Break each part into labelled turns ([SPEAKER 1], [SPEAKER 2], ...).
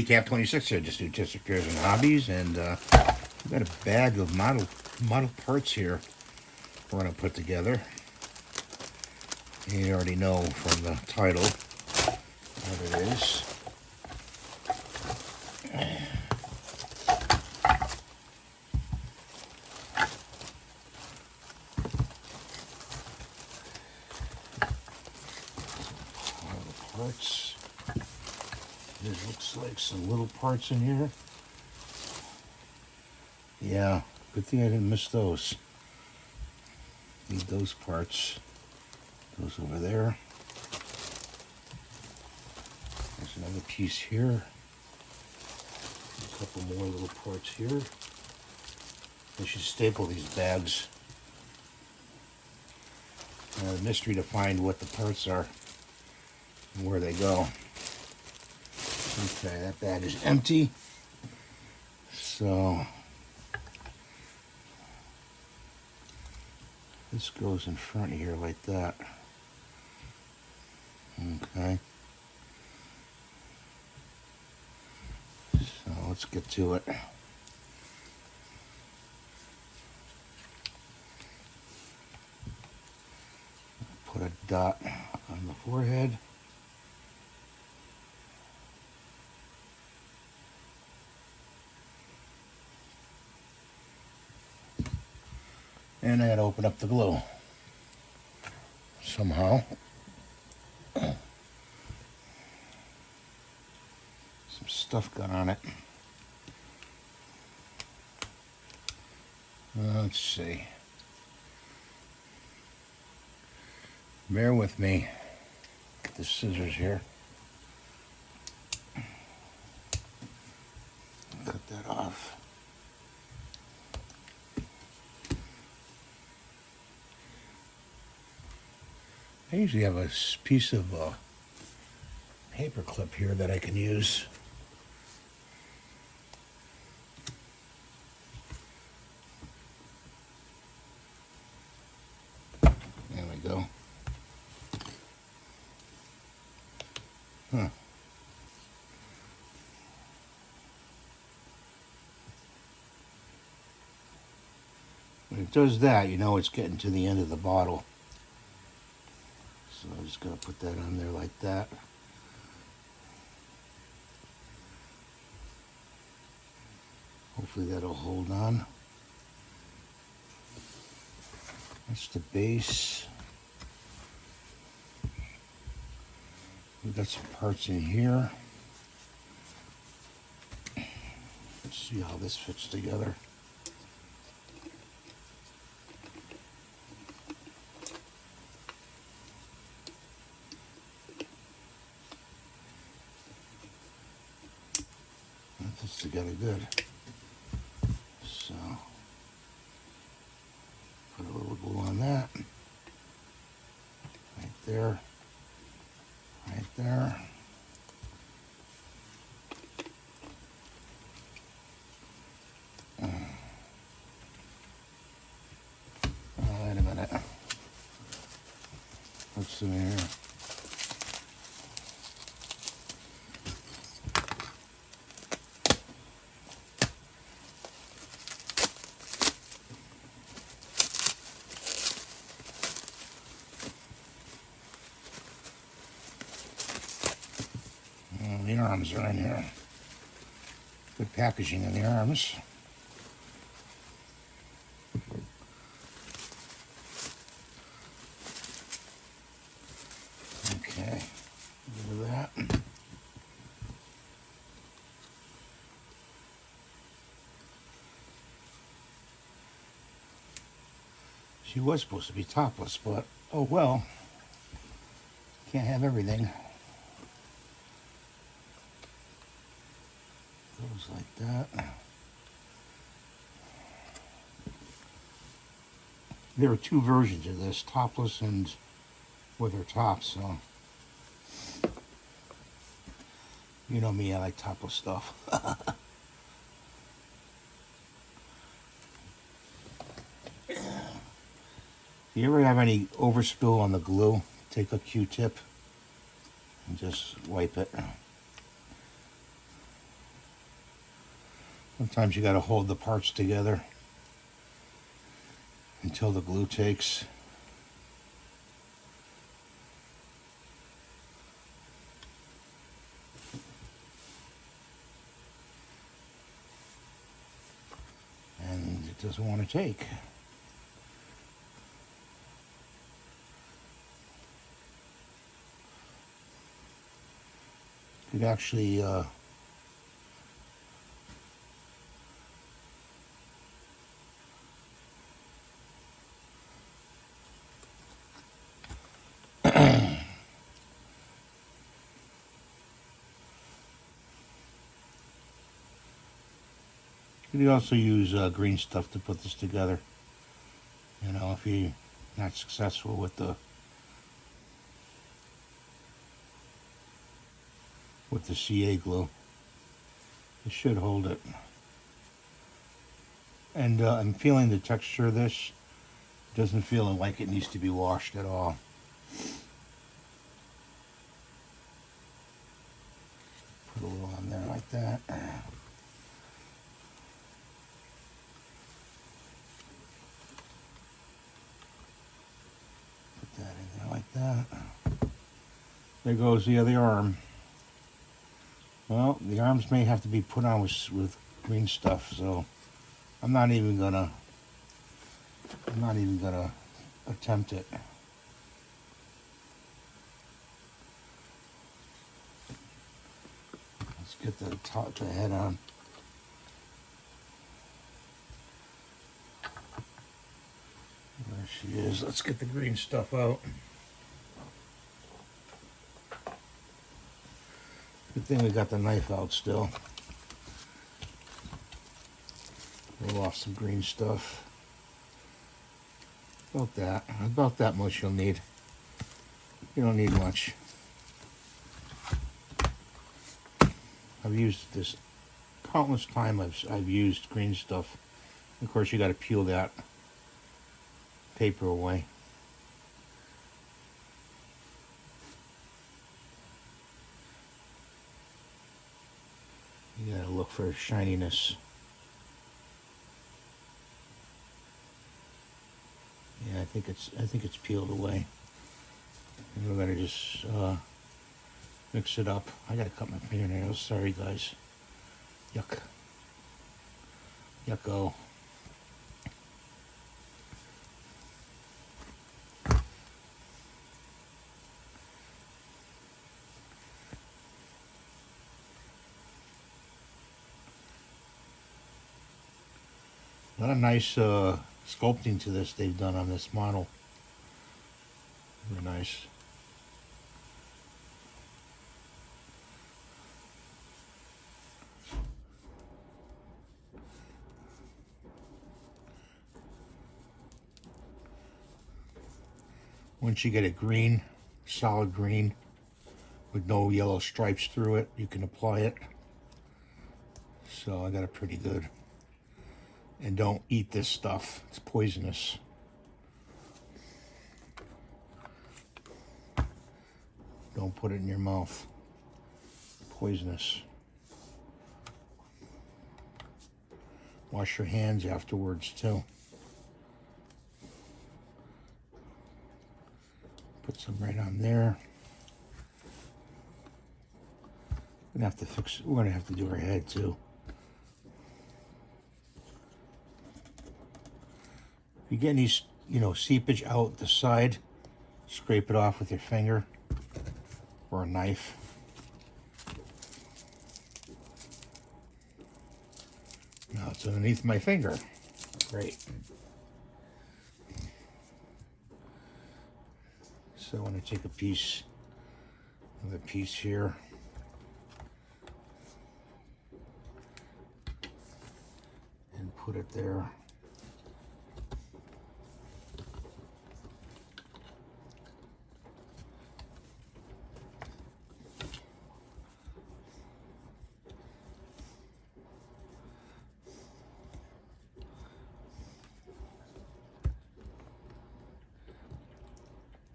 [SPEAKER 1] Cap 26 here, just do tips, repairs, and hobbies, and we've got a bag of model parts here we're going to put together. You already know from the title what it is. Parts. There looks like some little parts in here. Yeah, good thing I didn't miss those. Need those parts. Those over there. There's another piece here. A couple more little parts here. I should staple these bags. The mystery to find what the parts are and where they go. Okay, that bag is empty. So this goes in front here like that. Okay. So let's get to it. Put a dot on the forehead. And I gotta open up the glue somehow. Some stuff got on it. Let's see. Bear with me. Get the scissors here. Cut that off. I usually have a piece of paper clip here that I can use. There we go. Huh. When it does that, you know it's getting to the end of the bottle. So I'm just going to put that on there like that. Hopefully that'll hold on. That's the base. We've got some parts in here. Let's see how this fits together. That fits together good. So, put a little glue on that. Right there. Right there. Oh, wait a minute. What's in here? The arms are in here. Good packaging in the arms. Okay, look at that. She was supposed to be topless, but oh well. Can't have everything. Goes like that. There are two versions of this, topless and with her top, so you know me, I like topless stuff. If you ever have any overspill on the glue, take a Q-tip and just wipe it. Sometimes you got to hold the parts together until the glue takes. And it doesn't want to take. You could actually you could also use green stuff to put this together. You know, if you're not successful with the CA glue, it should hold it. And I'm feeling the texture of this. Doesn't feel like it needs to be washed at all. Put a little on there like that. Put that in there like that. There goes the other arm. Well, the arms may have to be put on with green stuff, so I'm not even gonna attempt it. Let's get the head on. There she is. Let's get the green stuff out. Good thing we got the knife out still. Roll off some green stuff. About that much you'll need. You don't need much. I've used this countless times. I've used green stuff. Of course, you got to peel that paper away. You got to look for shininess. Yeah, I think it's peeled away. And we're gonna just mix it up. I gotta cut my fingernails. Sorry, guys. Yuck. Yucko. A lot of nice sculpting to this they've done on this model. Very nice. Once you get it green, solid green, with no yellow stripes through it, you can apply it. So I got it pretty good. And don't eat this stuff. It's poisonous. Don't put it in your mouth. Poisonous. Wash your hands afterwards too. Put some right on there. We're gonna have to do her head too. If you get any, seepage out the side, scrape it off with your finger or a knife. Now it's underneath my finger. Great. So I want to take another piece here. And put it there.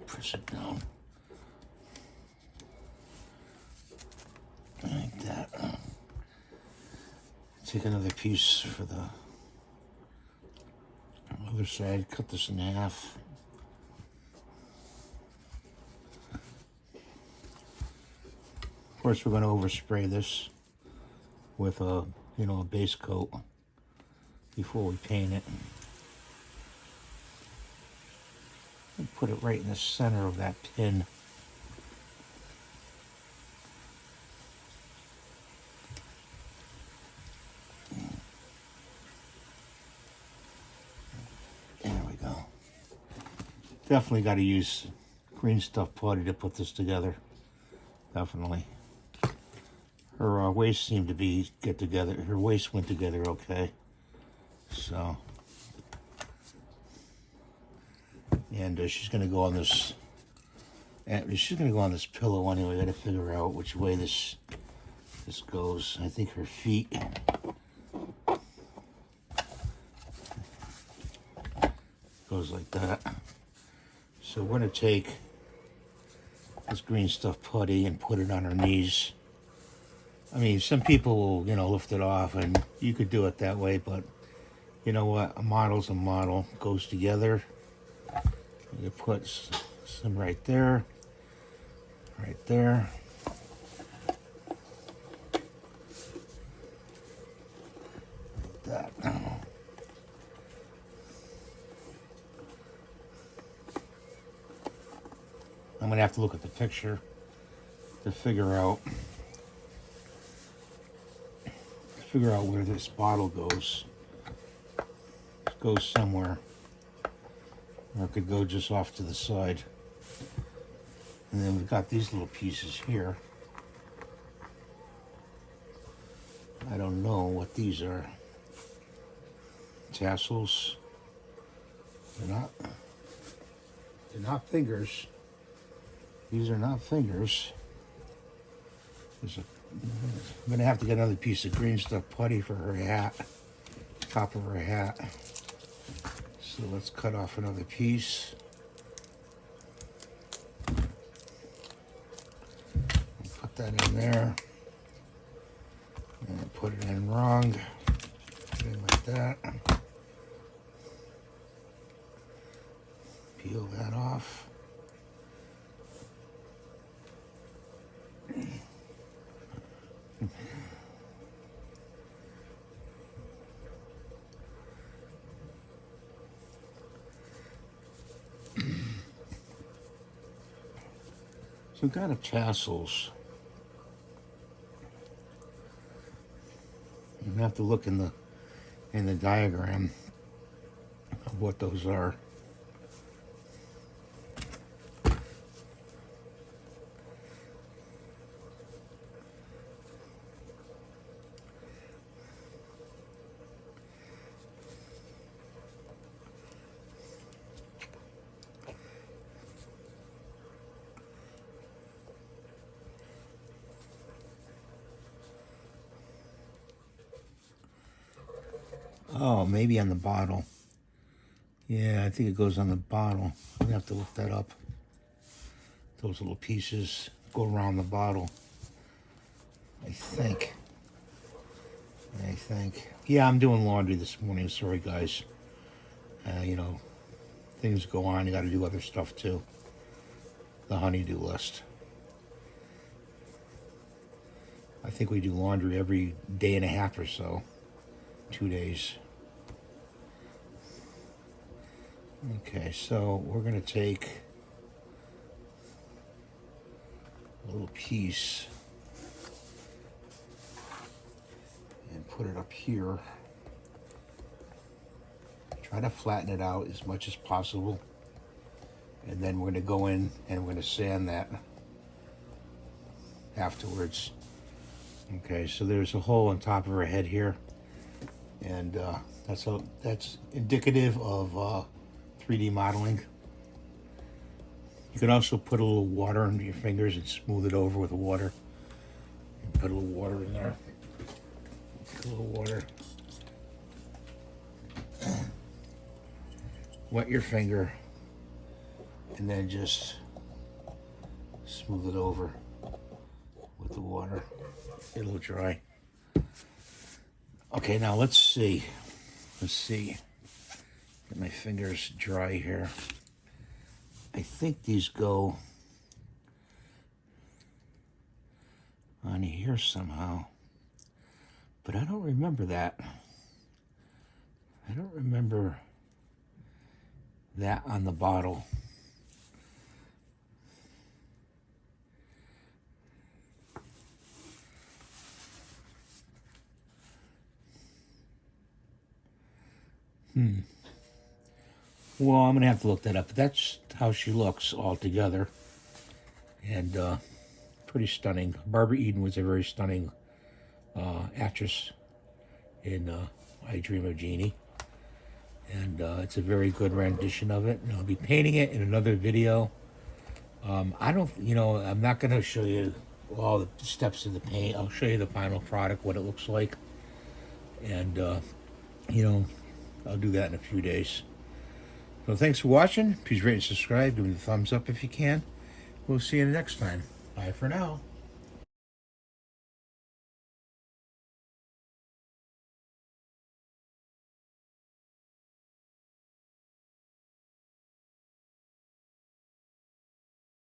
[SPEAKER 1] Press it down like that. Take another piece for the other side, cut this in half. Of course, we're going to overspray this with a, a base coat before we paint it. And put it right in the center of that pin. There we go. Definitely got to use green stuff putty to put this together. Definitely. Her waist seemed to get together. Her waist went together okay. So, and she's gonna go on this. She's gonna go on this pillow anyway. I gotta figure out which way this goes. I think her feet goes like that. So we're gonna take this green stuff putty and put it on her knees. I mean, some people will, lift it off, and you could do it that way, but you know what? A model's a model. Goes together. You put some right there. Right there. Like that. I'm going to have to look at the picture to figure out where this bottle goes. It goes somewhere, or it could go just off to the side. And then we've got these little pieces here. I don't know what these are. Tassels. They're not fingers. These are not fingers. I'm going to have to get another piece of green stuff putty for her hat, top of her hat. So let's cut off another piece. Put that in there. And put it in wrong. Put it in like that. Peel that off. So kind of tassels. You have to look in the diagram of what those are. Oh, maybe on the bottle. Yeah, I think it goes on the bottle. I'm gonna have to look that up. Those little pieces go around the bottle. I think. Yeah, I'm doing laundry this morning. Sorry, guys. Things go on. You got to do other stuff too. The honey-do list. I think we do laundry every day and a half or so. 2 days. Okay, so we're going to take a little piece and put it up here. Try to flatten it out as much as possible. And then we're going to go in and we're going to sand that afterwards. Okay, so there's a hole on top of her head here. And that's indicative of 3D modeling. You can also put a little water under your fingers and smooth it over with water. And put a little water in there. A little water. Wet your finger and then just smooth it over with the water. It'll dry. Okay, now let's see. Let's see. Get my fingers dry here. I think these go on here somehow. But I don't remember that. I don't remember that on the bottle. Well, I'm going to have to look that up. But that's how she looks all together. And pretty stunning. Barbara Eden was a very stunning actress in I Dream of Jeanie. And it's a very good rendition of it. And I'll be painting it in another video. I don't, I'm not going to show you all the steps of the paint. I'll show you the final product, what it looks like. And, I'll do that in a few days. So thanks for watching. Please rate and subscribe. Give me the thumbs up if you can. We'll see you next time. Bye for now.